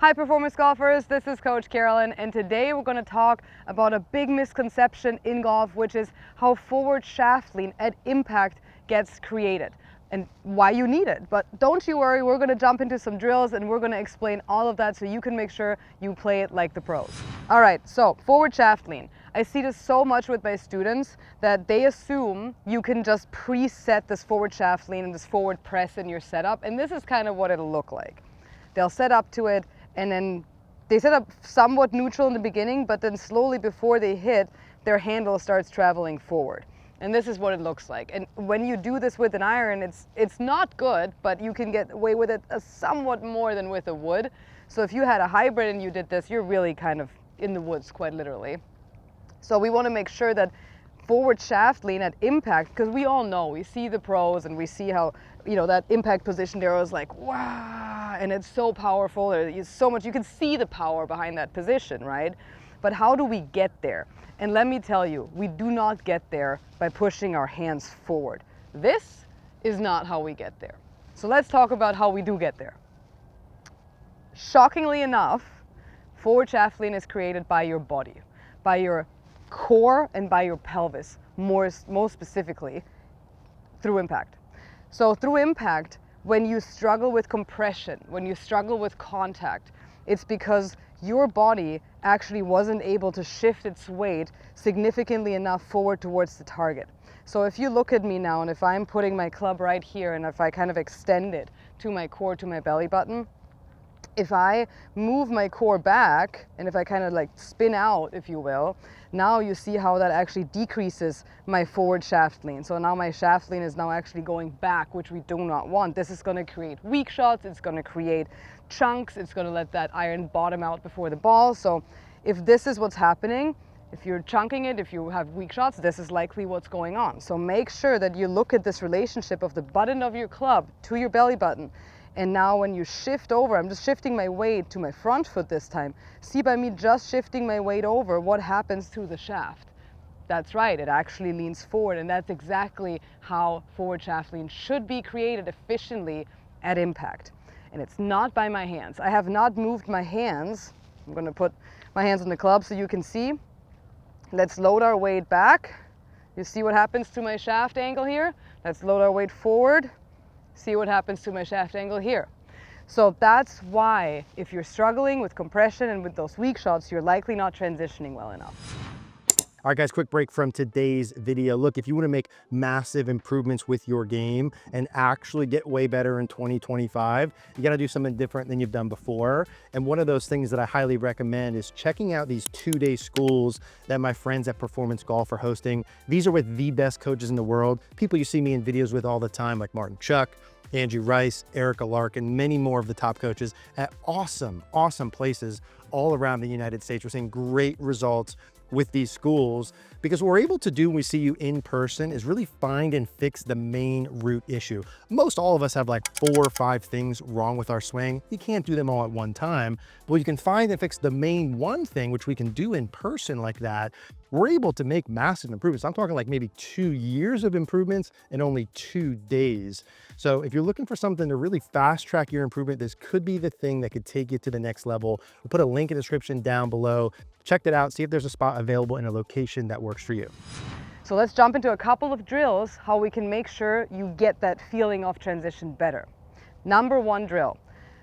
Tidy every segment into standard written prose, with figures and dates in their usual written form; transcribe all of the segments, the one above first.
Hi performance golfers, this is Coach Carolin, and today we're going to talk about a big misconception in golf, which is how forward shaft lean at impact gets created and why you need it. But don't you worry, we're going to jump into some drills and we're going to explain all of that so you can make sure you play it like the pros. All right, so forward shaft lean. I see this so much with my students that they assume you can just preset this forward shaft lean and this forward press in your setup, and this is kind of what it'll look like. They'll set up to it, and then they set up somewhat neutral in the beginning, but then slowly before they hit, their handle starts traveling forward. And this is what it looks like. And when you do this with an iron, it's not good, but you can get away with it somewhat more than with a wood. So if you had a hybrid and you did this, you're really kind of in the woods, quite literally. So we want to make sure that forward shaft lean at impact, because we all know, we see the pros and we see how, that impact position there is like, wow, and it's so powerful. There's so much, you can see the power behind that position, right? But how do we get there? And let me tell you, we do not get there by pushing our hands forward. This is not how we get there. So let's talk about how we do get there. Shockingly enough, forward shaft lean is created by your body, by your core and by your pelvis, most specifically through impact. So through impact, when you struggle with compression, when you struggle with contact, it's because your body actually wasn't able to shift its weight significantly enough forward towards the target. So if you look at me now, and if I'm putting my club right here, and if I kind of extend it to my core, to my belly button, if I move my core back, and if I kind of like spin out, if you will, now you see how that actually decreases my forward shaft lean. So now my shaft lean is now actually going back, which we do not want. This is going to create weak shots, it's going to create chunks, it's going to let that iron bottom out before the ball. So if this is what's happening, if you're chunking it, if you have weak shots, this is likely what's going on. So make sure that you look at this relationship of the button of your club to your belly button. And now when you shift over, I'm just shifting my weight to my front foot this time. See, by me just shifting my weight over, what happens to the shaft? That's right, it actually leans forward, and that's exactly how forward shaft lean should be created efficiently at impact. And it's not by my hands. I have not moved my hands. I'm going to put my hands on the club so you can see. Let's load our weight back. You see what happens to my shaft angle here? Let's load our weight forward. See what happens to my shaft angle here. So that's why, if you're struggling with compression and with those weak shots, you're likely not transitioning well enough. All right, guys, quick break from today's video. Look, if you want to make massive improvements with your game and actually get way better in 2025, you got to do something different than you've done before. And one of those things that I highly recommend is checking out these 2-day schools that my friends at Performance Golf are hosting. These are with the best coaches in the world, people you see me in videos with all the time, like Martin Chuck, Angie Rice, Erica Larkin, many more of the top coaches at awesome places all around the United States. We're seeing great results with these schools because what we're able to do when we see you in person is really find and fix the main root issue. Most all of us have like 4 or 5 things wrong with our swing. You can't do them all at one time, but you can find and fix the main one thing, which we can do in person like that. We're able to make massive improvements. I'm talking like maybe 2 years of improvements in only 2 days. So if you're looking for something to really fast track your improvement, this could be the thing that could take you to the next level. We'll put a link in the description down below. Check that out, see if there's a spot available in a location that works for you. So let's jump into a couple of drills, how we can make sure you get that feeling of transition better. Number 1 drill,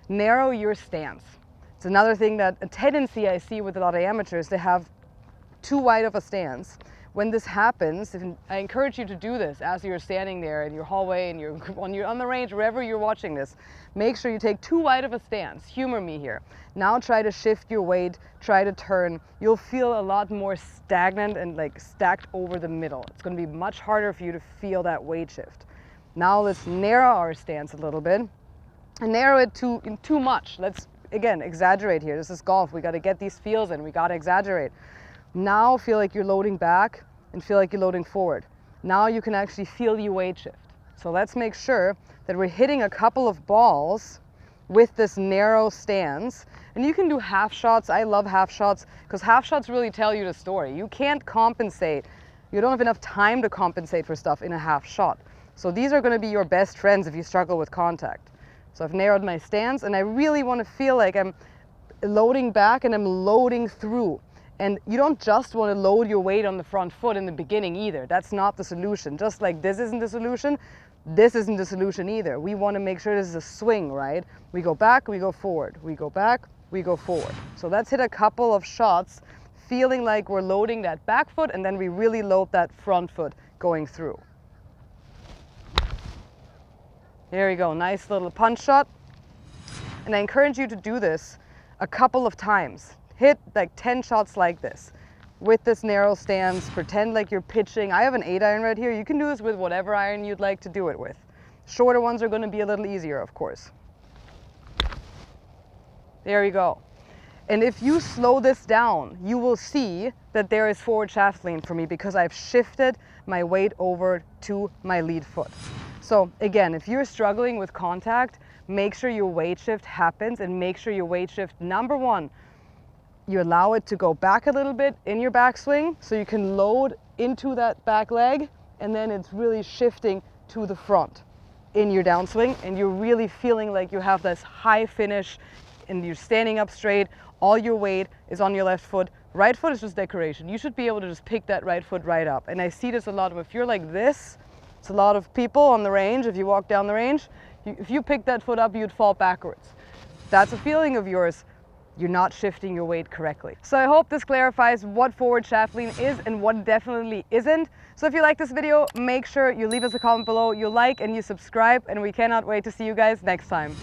narrow your stance. It's another thing that a tendency I see with a lot of amateurs, they have too wide of a stance. When this happens, and I encourage you to do this as you're standing there in your hallway and you're on the range, wherever you're watching this, make sure you take too wide of a stance. Humor me here. Now try to shift your weight, try to turn. You'll feel a lot more stagnant and like stacked over the middle. It's going to be much harder for you to feel that weight shift. Now let's narrow our stance a little bit and narrow it too much. Let's, again, exaggerate here. This is golf. We got to get these feels in. We got to exaggerate. Now feel like you're loading back and feel like you're loading forward. Now you can actually feel your weight shift. So let's make sure that we're hitting a couple of balls with this narrow stance. And you can do half shots. I love half shots because half shots really tell you the story. You can't compensate. You don't have enough time to compensate for stuff in a half shot. So these are going to be your best friends if you struggle with contact. So I've narrowed my stance and I really want to feel like I'm loading back and I'm loading through. And you don't just want to load your weight on the front foot in the beginning either. That's not the solution. Just like this isn't the solution, this isn't the solution either. We want to make sure this is a swing, right? We go back, we go forward. We go back, we go forward. So let's hit a couple of shots, feeling like we're loading that back foot, and then we really load that front foot going through. There we go, nice little punch shot. And I encourage you to do this a couple of times. Hit like 10 shots like this with this narrow stance. Pretend like you're pitching. I have an 8-iron right here. You can do this with whatever iron you'd like to do it with. Shorter ones are going to be a little easier, of course. There you go. And if you slow this down, you will see that there is forward shaft lean for me because I've shifted my weight over to my lead foot. So again, if you're struggling with contact, make sure your weight shift happens, and make sure your weight shift, number one, you allow it to go back a little bit in your backswing so you can load into that back leg, and then it's really shifting to the front in your downswing, and you're really feeling like you have this high finish and you're standing up straight. All your weight is on your left foot. Right foot is just decoration. You should be able to just pick that right foot right up. And I see this a lot. If you're like this, it's a lot of people on the range. If you walk down the range, if you pick that foot up, you'd fall backwards. That's a feeling of yours. You're not shifting your weight correctly. So I hope this clarifies what forward shaft lean is and what definitely isn't. So if you like this video, make sure you leave us a comment below, you like and you subscribe, and we cannot wait to see you guys next time.